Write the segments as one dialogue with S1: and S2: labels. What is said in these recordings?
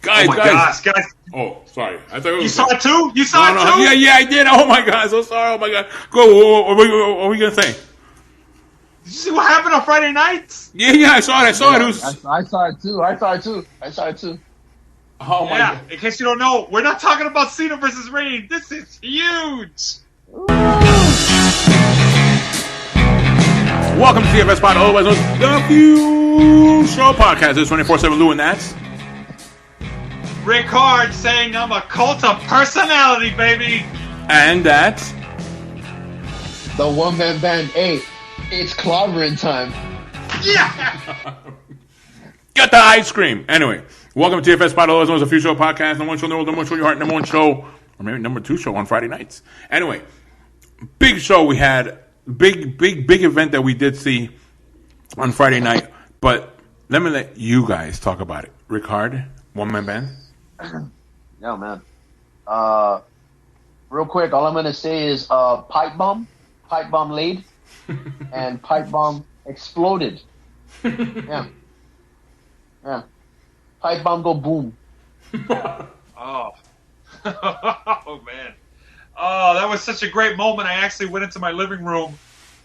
S1: Guys,
S2: oh my gosh, guys.
S1: Oh, sorry. I thought
S2: you saw it too? You saw it too?
S1: Yeah, I did. Oh my God, so sorry. Oh my God. Go. What were we gonna say?
S2: Did you see what happened on Friday nights?
S1: Yeah, I saw it. I saw it.
S3: I saw it too.
S1: Oh my God.
S2: In case you don't know, we're not talking about Cena versus Reigns. This is huge.
S1: Welcome to CFS Pod, otherwise known as the Few Show Podcast. It's 24/7 Lou, and that's
S2: Ric-Hard saying I'm a cult of personality, baby.
S1: And that's
S3: the one-man band. Hey, it's clobbering time.
S2: Yeah.
S1: Get the ice cream. Anyway, welcome to TFS Pod, otherwise known as the Few Show Podcast. Number one show in the world, number one show in your heart, number one show, or maybe number two show on Friday nights. Anyway, big show we had. Big event that we did see on Friday night. But let me let you guys talk about it. Ric-Hard, one-man band.
S3: Yeah, man. Real quick, all I'm gonna say is pipe bomb laid, and pipe bomb exploded. Yeah. Pipe bomb go boom.
S2: Oh. Oh man. Oh, that was such a great moment. I actually went into my living room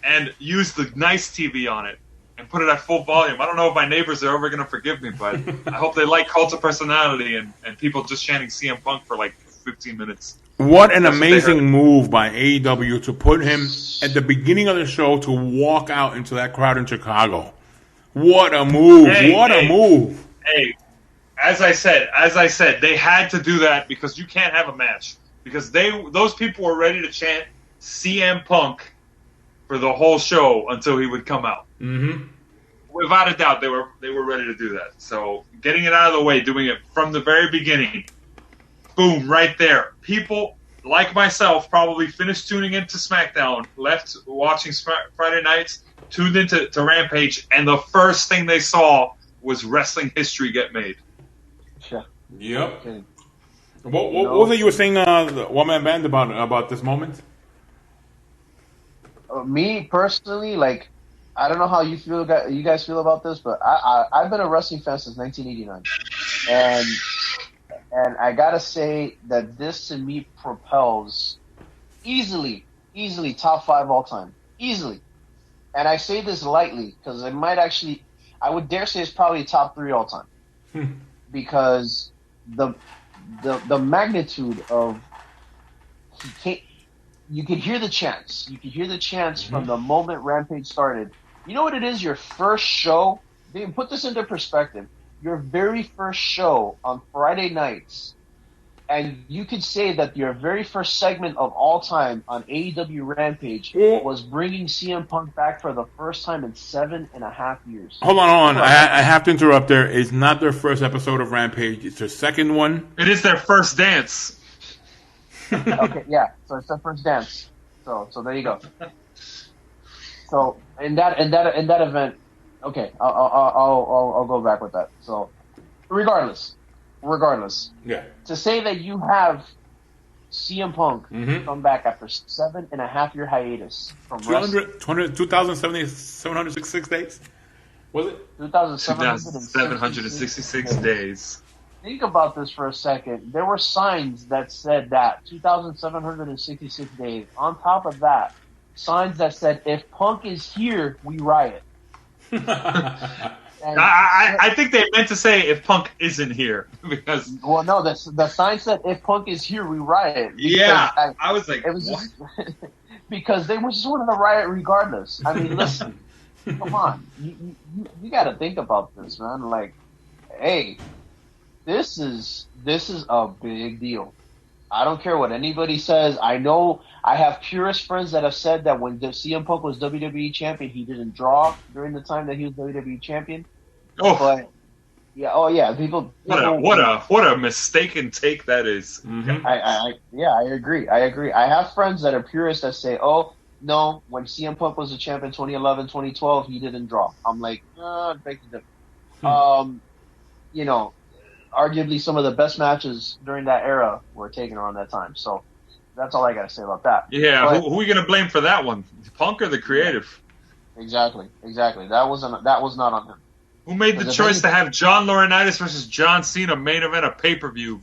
S2: and used the nice TV on it and put it at full volume. I don't know if my neighbors are ever going to forgive me, but I hope they like Cult of Personality and people just chanting CM Punk for like 15 minutes.
S1: What an amazing move by AEW to put him at the beginning of the show to walk out into that crowd in Chicago. What a move. A move.
S2: Hey, as I said, they had to do that because you can't have a match. Because those people were ready to chant CM Punk for the whole show until he would come out.
S1: Mm-hmm.
S2: Without a doubt, they were ready to do that. So getting it out of the way, doing it from the very beginning, boom, right there. People like myself probably finished tuning into SmackDown, left watching Friday nights, tuned into Rampage, and the first thing they saw was wrestling history get made.
S3: Yeah.
S1: Yep. Okay. What was it you were saying, the one-man band, about this moment?
S3: Me, personally, like, I don't know how you guys feel about this, but I've been a wrestling fan since 1989. And I gotta say that this, to me, propels easily top 5 all time. Easily. And I say this lightly, because I would dare say it's probably top 3 all time. Because the magnitude of you could hear the chants. You could hear the chants from the moment Rampage started. You know what it is? Your first show. They put this into perspective. Your very first show on Friday nights, and you could say that your very first segment of all time on AEW Rampage was bringing CM Punk back for the first time in 7.5 years.
S1: Hold on. I have to interrupt there. It's not their first episode of Rampage. It's their second one.
S2: It is their first dance.
S3: Okay, yeah. So it's their first dance. So there you go. So in that event, okay, I'll go back with that. So regardless.
S1: Yeah.
S3: To say that you have CM Punk come back after 7.5 year hiatus from
S1: 2,766 days? Was it?
S2: 2,766 days.
S3: Think about this for a second. There were signs that said that 2,766 days. On top of that, signs that said, if Punk is here, we riot.
S2: I think they meant to say if Punk isn't here because
S3: the sign said if Punk is here we riot.
S2: Yeah, I was like,
S3: it was
S2: what?
S3: Because they were just wanting to riot regardless. I mean, listen, come on, you got to think about this, man. Like, hey, this is a big deal. I don't care what anybody says. I know I have purist friends that have said that when CM Punk was WWE champion, he didn't draw during the time that he was WWE champion.
S2: Oh,
S3: but yeah, people.
S2: What a mistaken take that is.
S1: Mm-hmm.
S3: I agree. I have friends that are purists that say, oh no, when CM Punk was a champion 2011, 2012, he didn't draw. I'm like, beg to differ. You know. Arguably, some of the best matches during that era were taken around that time. So that's all I got to say about that.
S2: Yeah, but who are we going to blame for that one? Punk or the creative?
S3: Exactly. That was not on him.
S2: Who made the choice to have John Laurinaitis versus John Cena main event a pay-per-view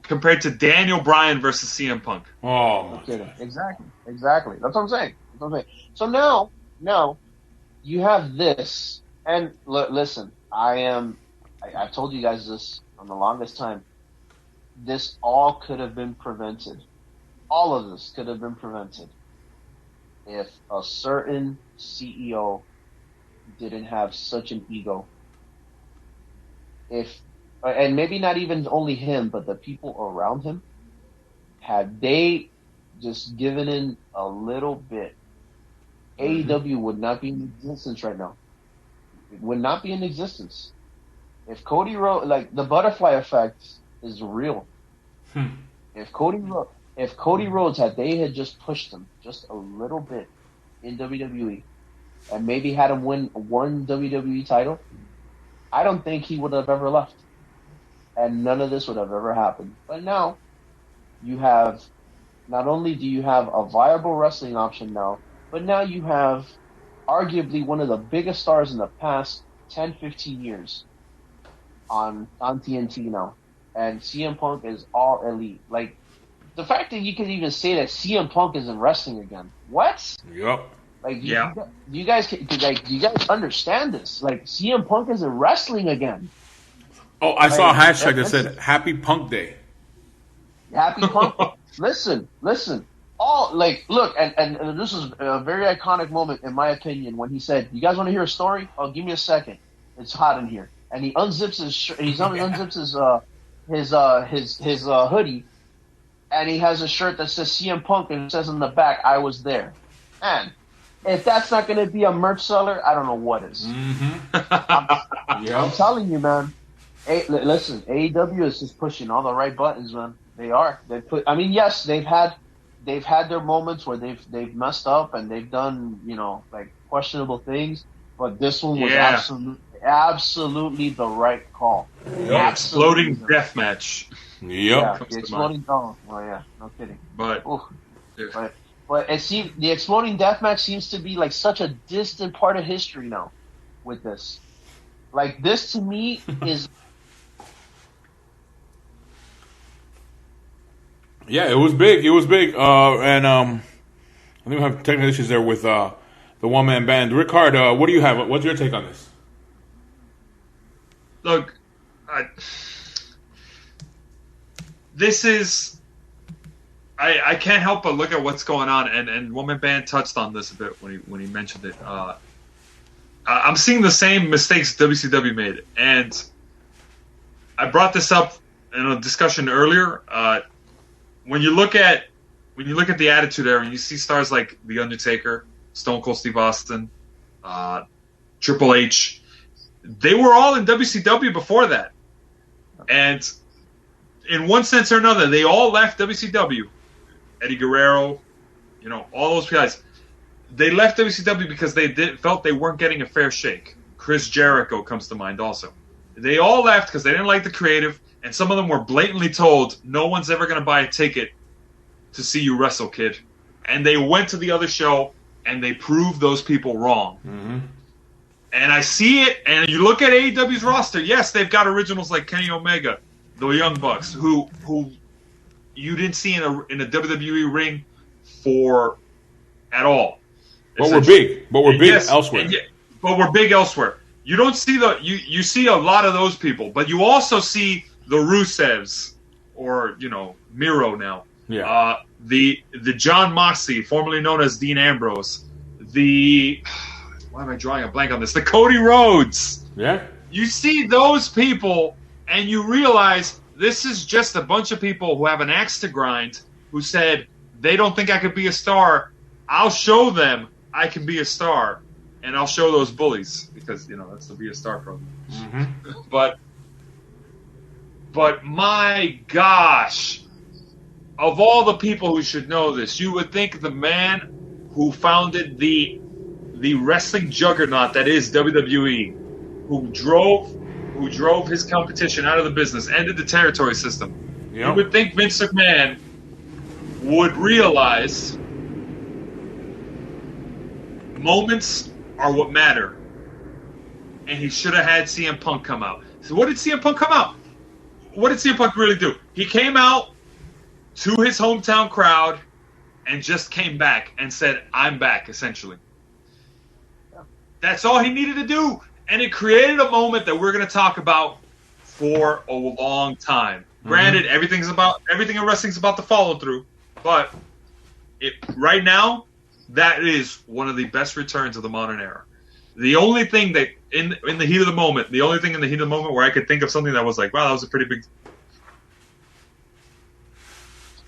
S2: compared to Daniel Bryan versus CM Punk?
S1: Oh,
S3: okay, exactly. That's what I'm saying. So now you have this, and listen, I've told you guys this on the longest time. This all could have been prevented. All of this could have been prevented if a certain CEO didn't have such an ego. And maybe not even only him, but the people around him, had they just given in a little bit, AEW would not be in existence right now. It would not be in existence. If Cody Rhodes, like, the butterfly effect is real. If Cody Rhodes had just pushed him just a little bit in WWE, and maybe had him win one WWE title, I don't think he would have ever left. And none of this would have ever happened. But now, not only do you have a viable wrestling option now, but now you have arguably one of the biggest stars in the past 10, 15 years on TNT now. And CM Punk is all elite. Like, the fact that you can even say that CM Punk is in wrestling again. What?
S1: Yep.
S3: Like, do you guys understand this? Like, CM Punk is in wrestling again.
S1: Oh, I saw a hashtag that said Happy Punk Day.
S3: Happy Punk. Listen. Look, and this is a very iconic moment in my opinion when he said, "You guys want to hear a story? Oh, give me a second. It's hot in here." And he unzips his his hoodie, and he has a shirt that says CM Punk and it says on the back, "I was there." Man, if that's not going to be a merch seller, I don't know what is. I'm telling you, man. Listen, AEW is just pushing all the right buttons, man. They are. Yes, they've had their moments where they've messed up and they've done, like, questionable things, but this one was absolutely the right call.
S2: Exploding death match.
S1: Yep.
S3: Yeah, the exploding. Oh, well, yeah, no kidding.
S2: But
S3: it seems the exploding death match seems to be like such a distant part of history now. With this, like, this to me is.
S1: Yeah, it was big. And I think we have technical issues there with the one-man band. Ric-Hard, what do you have? What's your take on this?
S2: Look, this is... I can't help but look at what's going on, and one-man band touched on this a bit when he mentioned it. I'm seeing the same mistakes WCW made, and I brought this up in a discussion earlier. When you look at the Attitude Era and you see stars like The Undertaker, Stone Cold Steve Austin, Triple H, they were all in WCW before that. And in one sense or another, they all left WCW. Eddie Guerrero, all those guys. They left WCW because they felt they weren't getting a fair shake. Chris Jericho comes to mind also. They all left because they didn't like the creative, and some of them were blatantly told, no one's ever going to buy a ticket to see you wrestle, kid. And they went to the other show, and they proved those people wrong. Mm-hmm. And I see it, and you look at AEW's roster, yes, they've got originals like Kenny Omega, the Young Bucks, who you didn't see in a WWE ring at all.
S1: But we're big. Elsewhere.
S2: But we're big elsewhere. You don't see you see a lot of those people, but you also see the Rusevs, or Miro now.
S1: Yeah.
S2: The John Moxley, formerly known as Dean Ambrose. Why am I drawing a blank on this? The Cody Rhodes.
S1: Yeah.
S2: You see those people, and you realize this is just a bunch of people who have an axe to grind, who said they don't think I could be a star. I'll show them I can be a star, and I'll show those bullies, because that's the Be a Star program. Mm-hmm. But my gosh, of all the people who should know this, you would think the man who founded the wrestling juggernaut that is WWE, who drove his competition out of the business, ended the territory system. Yep. You would think Vince McMahon would realize moments are what matter. and he should have had CM Punk come out. So what did CM Punk come out? What did CM Punk really do? He came out to his hometown crowd and just came back and said, "I'm back," essentially. That's all he needed to do. And it created a moment that we're going to talk about for a long time. Granted, everything in wrestling's about the follow through, but right now, that is one of the best returns of the modern era. The only thing that in the heat of the moment, where I could think of something that was like, wow, that was a pretty big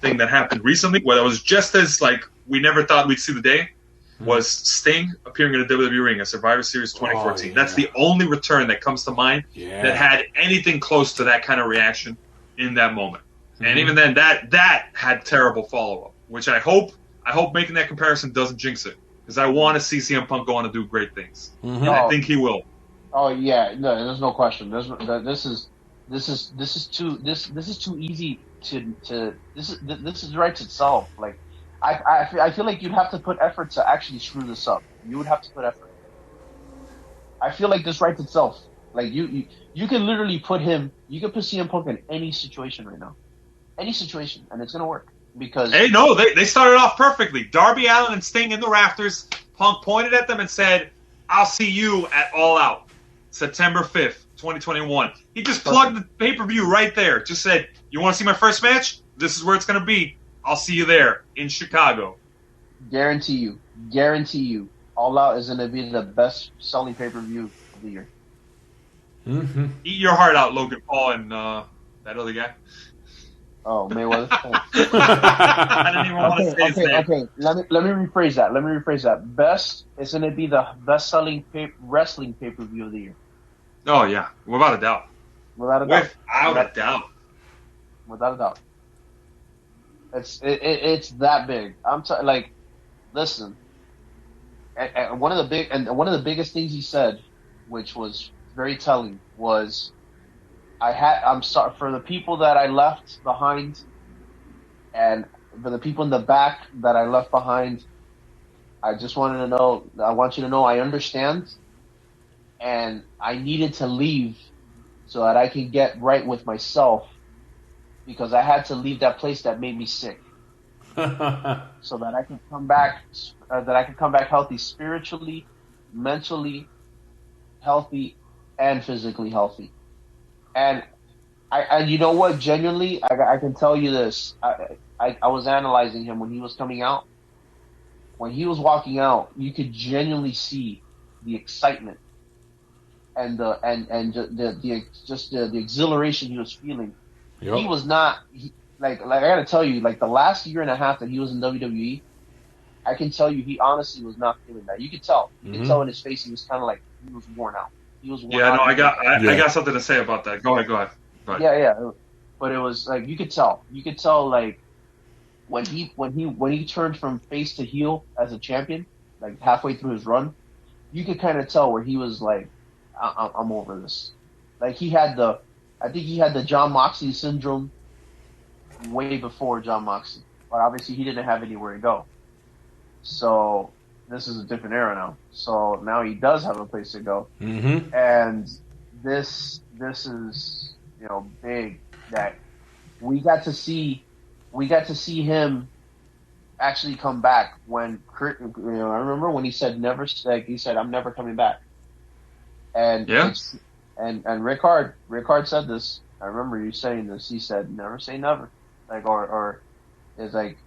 S2: thing that happened recently, where it was just as like we never thought we'd see the day, was Sting appearing in a WWE ring at Survivor Series 2014.
S1: Yeah.
S2: That's the only return that comes to mind that had anything close to that kind of reaction in that moment. And even then, that had terrible follow-up, which I hope making that comparison doesn't jinx it, because I want to see CM Punk go on to do great things. And I think he will.
S3: Oh yeah, no, there's no question. This is too easy to this writes itself. Like I feel like you'd have to put effort to actually screw this up. You would have to put effort. I feel like this writes itself. Like you can literally put CM Punk in any situation right now, any situation, and it's gonna work. Because
S2: hey, no, they started off perfectly. Darby Allin and Sting in the rafters. Punk pointed at them and said, "I'll see you at All Out, September 5th, 2021." He just plugged the pay-per-view right there. Just said, "You want to see my first match? This is where it's going to be. I'll see you there in Chicago."
S3: Guarantee you, All Out is going to be the best-selling pay-per-view of the year.
S2: Eat your heart out, Logan Paul and that other guy.
S3: Oh, Mayweather.
S2: I didn't even want to say his name.
S3: Okay. Let me rephrase that. Best is going to be the best-selling wrestling pay-per-view of the year.
S2: Oh yeah, without a doubt.
S3: Without a doubt.
S2: Without a doubt.
S3: It's that big. Listen. And one of the biggest things he said, which was very telling, was, I'm sorry for the people that I left behind, and for the people in the back that I left behind. I want you to know I understand, and I needed to leave so that I can get right with myself, because I had to leave that place that made me sick, so that I can come back, healthy, spiritually, mentally healthy, and physically healthy. And you know what? Genuinely, I can tell you this. I was analyzing him when he was coming out. When he was walking out, you could genuinely see the excitement and the exhilaration he was feeling. Yep. He was not like I gotta tell you, like the last year and a half that he was in WWE, I can tell you he honestly was not feeling that. You could tell. You could tell in his face he was kind of like he was worn out.
S2: I got something to say about that. Go ahead.
S3: Yeah. But it was like you could tell like when he turned from face to heel as a champion, like halfway through his run, you could kind of tell where he was like, I'm over this. Like I think he had the Jon Moxley syndrome way before Jon Moxley, but obviously he didn't have anywhere to go. So this is a different era now. So now he does have a place to go. And this is, big that we got to see him actually come back when I remember when he said I'm never coming back. And and Ric-Hard said this. I remember you saying this. He said never say never. Like or it's like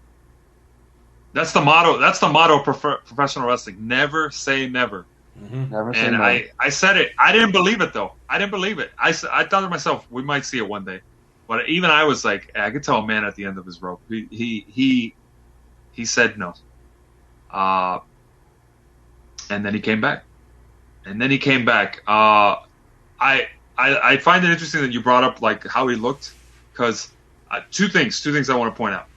S2: That's the motto. That's the motto of professional wrestling. Never say never.
S3: Never say never.
S2: I said it. I didn't believe it though. I didn't believe it. I thought to myself, we might see it one day. But even I was like, I could tell a man at the end of his rope. He said no. And then he came back. I find it interesting that you brought up like how he looked, because two things I want to point out.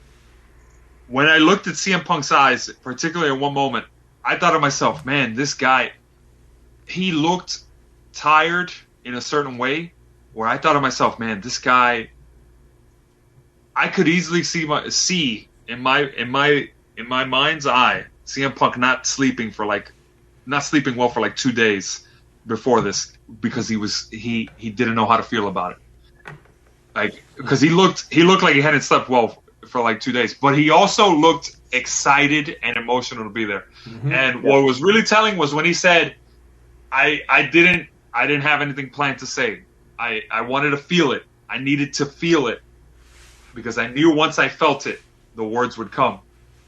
S2: When I looked at CM Punk's eyes, particularly in one moment, I thought to myself, man, this guy, he looked tired in a certain way, where I thought to myself, man, this guy, I could easily see in my mind's eye CM Punk not sleeping well for like 2 days, before this because he didn't know how to feel about it. Like, because he looked like he hadn't slept well for like 2 days, but he also looked excited and emotional to be there.
S1: Mm-hmm.
S2: And what was really telling was when he said, I didn't have anything planned to say. I wanted to feel it. I needed to feel it because I knew once I felt it, the words would come.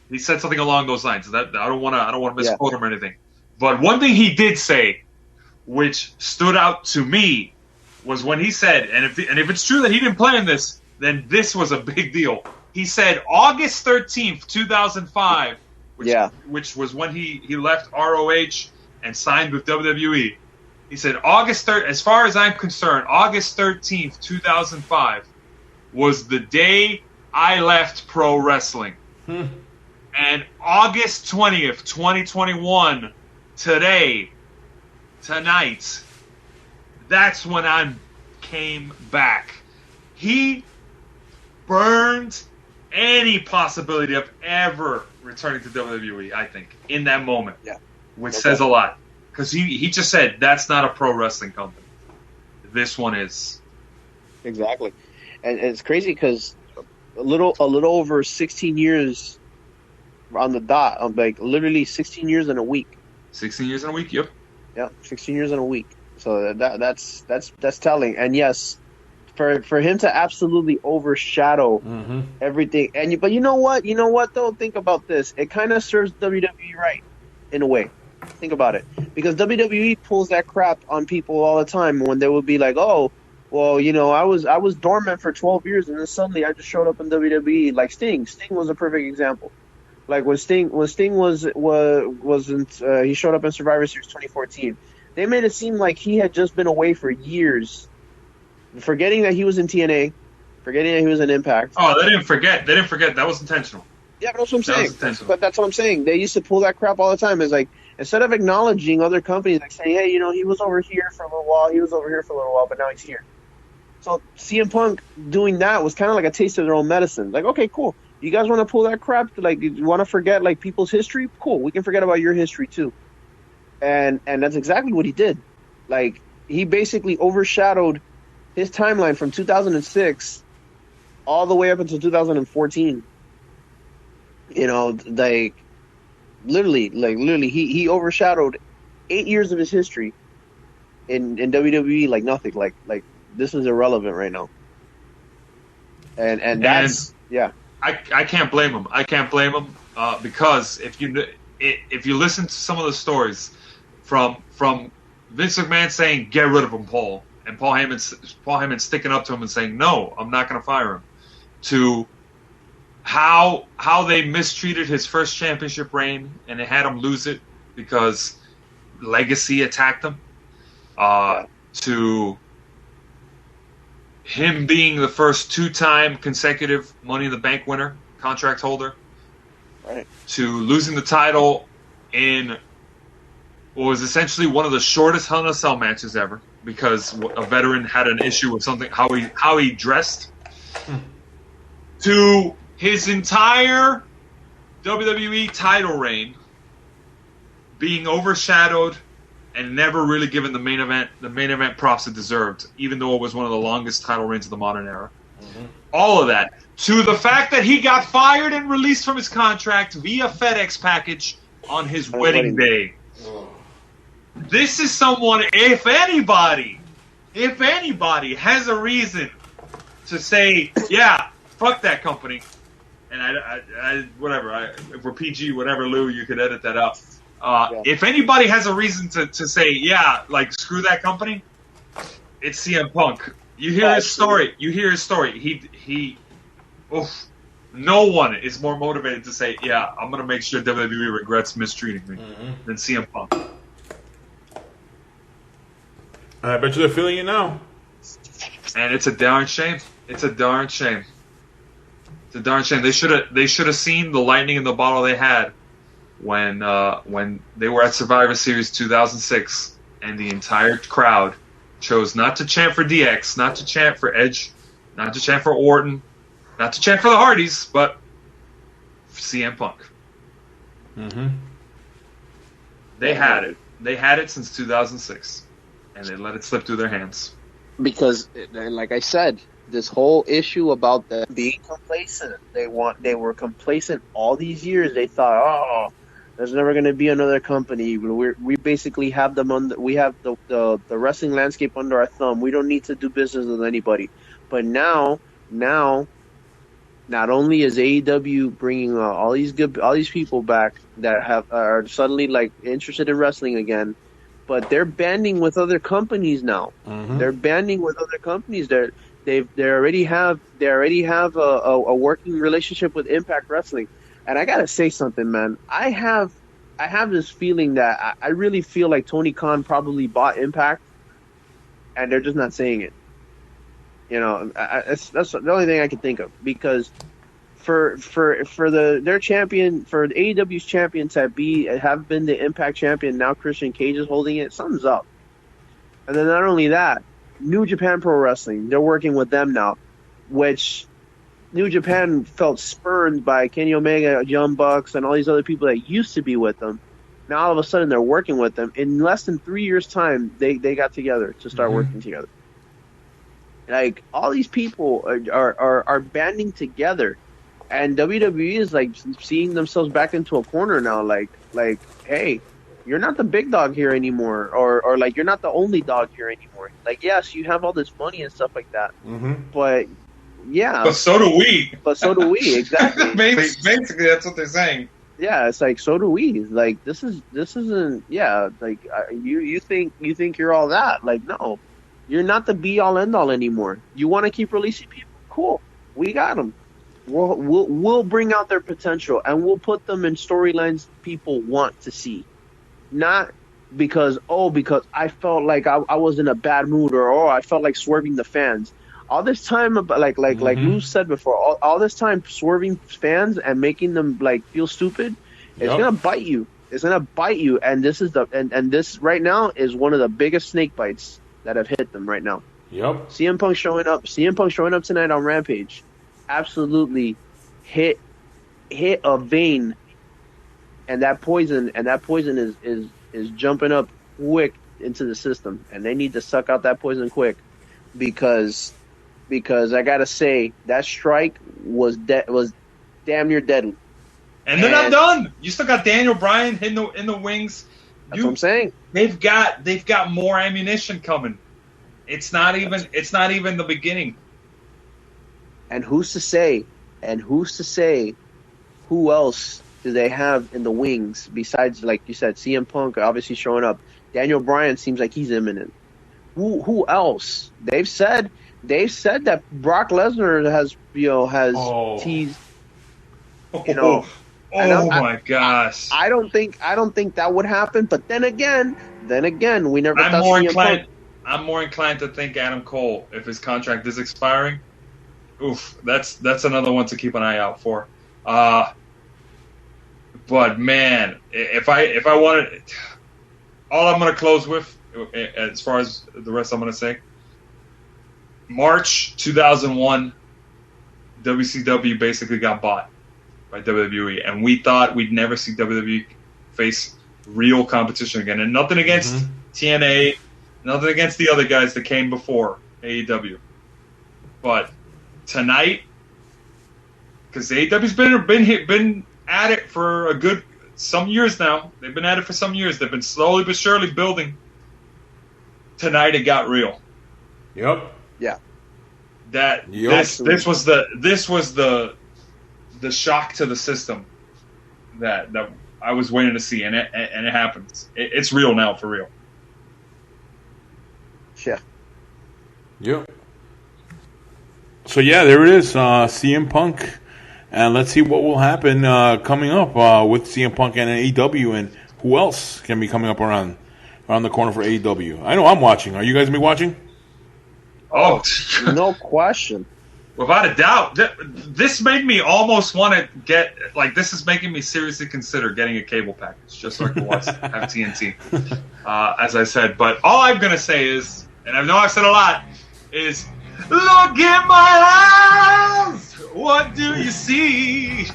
S2: He said something along those lines. That I don't want to misquote him or anything. But one thing he did say, which stood out to me, was when he said, and if it's true that he didn't plan this, then this was a big deal. He said August 13th, 2005, which was when he left ROH and signed with WWE. He said as far as I'm concerned, August 13th, 2005 was the day I left pro wrestling. And August 20th, 2021, tonight, that's when I came back. He burned any possibility of ever returning to WWE, I think, in that moment.
S4: Yeah.
S2: Which says a lot. Because he just said, that's not a pro wrestling company. This one is.
S4: Exactly. And it's crazy because a little over 16 years on the dot, like literally 16 years in a week.
S2: 16 years in a week, yep.
S4: Yeah, 16 years in a week. So that's telling. And yes, for him to absolutely overshadow everything. But you know what? You know what though? Think about this. It kind of serves WWE right in a way. Think about it, because WWE pulls that crap on people all the time when they would be like, "Oh, well, you know, I was dormant for 12 years, and then suddenly I just showed up in WWE." Like Sting. Sting was a perfect example. Like when Sting wasn't he showed up in Survivor Series 2014. They made it seem like he had just been away for years, forgetting that he was in TNA, forgetting that he was in Impact.
S2: Oh, they didn't forget. That was intentional.
S4: Yeah, but that's what I'm saying. But that's what I'm saying. They used to pull that crap all the time. It's like, instead of acknowledging other companies, like saying, hey, you know, he was over here for a little while, but now he's here. So CM Punk doing that was kind of like a taste of their own medicine. Like, okay, cool. You guys want to pull that crap? Like, you want to forget like people's history? Cool. We can forget about your history too. And that's exactly what he did. Like, he basically overshadowed his timeline from 2006 all the way up until 2014. You know, like literally, he overshadowed 8 years of his history in WWE like nothing. Like this is irrelevant right now. And that's
S2: I can't blame him. Because if you listen to some of the stories from Vince McMahon saying get rid of him, Paul, and Paul Heyman sticking up to him and saying no, I'm not going to fire him, to how they mistreated his first championship reign and they had him lose it because legacy attacked him, to him being the first 2-time consecutive Money in the Bank winner, contract holder,
S4: right,
S2: to losing the title in what was essentially one of the shortest Hell in a Cell matches ever because a veteran had an issue with something, how he dressed, to his entire WWE title reign being overshadowed and never really given the main event props it deserved, even though it was one of the longest title reigns of the modern era. All of that, to the fact that he got fired and released from his contract via FedEx package on his wedding day. This is someone, if anybody has a reason to say, yeah, fuck that company, and I whatever, if we're PG, whatever, Lou, you could edit that out. If anybody has a reason to say, yeah, like, screw that company, it's CM Punk. You hear his story. No one is more motivated to say, yeah, I'm going to make sure WWE regrets mistreating me than CM Punk.
S1: I bet you they're feeling it now.
S2: And it's a darn shame. They should have seen the lightning in the bottle they had when they were at Survivor Series 2006, and the entire crowd chose not to chant for DX, not to chant for Edge, not to chant for Orton, not to chant for the Hardys, but for CM Punk. They had it. They had it since 2006. and they let it slip through their hands.
S4: Because, like I said, this whole issue about them being complacent. They were complacent all these years. They thought, oh, there's never going to be another company. We basically have them we have the wrestling landscape under our thumb. We don't need to do business with anybody. But now, not only is AEW bringing all these people back that are suddenly like interested in wrestling again, but they're banding with other companies now.
S1: Mm-hmm.
S4: They're banding with other companies. They already have a working relationship with Impact Wrestling. And I gotta say something, man. I have this feeling that I really feel like Tony Khan probably bought Impact, and they're just not saying it. You know, that's the only thing I can think of, because for their champion, for the AEW's champion to have been the Impact champion, now Christian Cage is holding it. Something's up. And then not only that, New Japan Pro Wrestling, they're working with them now, which New Japan felt spurned by Kenny Omega, Young Bucks, and all these other people that used to be with them. Now all of a sudden they're working with them. In less than 3 years' time, they got together to start working together. Like, all these people are banding together, and WWE is like seeing themselves back into a corner now. Like, hey, you're not the big dog here anymore, or like you're not the only dog here anymore. Like, yes, you have all this money and stuff like that, but yeah,
S2: but so do we.
S4: Exactly.
S2: Basically, that's what they're saying.
S4: Yeah, it's like, so do we. Like, this isn't. Yeah, like you think you're all that? Like, no, you're not the be all end all anymore. You want to keep releasing people? Cool, we got them. We'll bring out their potential, and we'll put them in storylines people want to see. Not because I felt like I was in a bad mood, or I felt like swerving the fans. All this time, like Lou said before, all this time swerving fans and making them like feel stupid, it's gonna bite you. It's gonna bite you, and this is and this right now is one of the biggest snake bites that have hit them right now.
S1: Yep.
S4: CM Punk showing up tonight on Rampage, absolutely hit a vein. And that poison is jumping up quick into the system, and they need to suck out that poison quick, because I gotta say that strike was damn near deadly.
S2: And they're not done. You still got Daniel Bryan in the wings.
S4: That's what I'm saying.
S2: They've got more ammunition coming. It's not even the beginning.
S4: And who's to say who else do they have in the wings besides, like you said, CM Punk obviously showing up. Daniel Bryan seems like he's imminent. Who else? They've said that Brock Lesnar has teased.
S2: My gosh!
S4: I don't think that would happen. But then again, we never.
S2: I'm more inclined to think Adam Cole, if his contract is expiring. Oof, that's another one to keep an eye out for. But man, if I wanted, all I'm going to close with, as far as the rest I'm going to say, March 2001, WCW basically got bought by WWE, and we thought we'd never see WWE face real competition again. And nothing against TNA, nothing against the other guys that came before AEW. But tonight, because AEW's been at it for some years now. They've been at it for some years. They've been slowly but surely building. Tonight it got real.
S1: Yep.
S4: Yeah.
S2: This was the shock to the system that I was waiting to see, and it happens. It's real now, for real.
S4: Yeah.
S1: Yep. So yeah, there it is. CM Punk. And let's see what will happen coming up with CM Punk and AEW, and who else can be coming up around the corner for AEW. I know I'm watching. Are you guys going to be watching?
S2: Oh,
S4: no question.
S2: Without a doubt. This made me almost want to get, like, this is making me seriously consider getting a cable package just so I can watch have TNT, as I said. But all I'm going to say is, and I know I've said a lot, is look in my eyes. What do you see?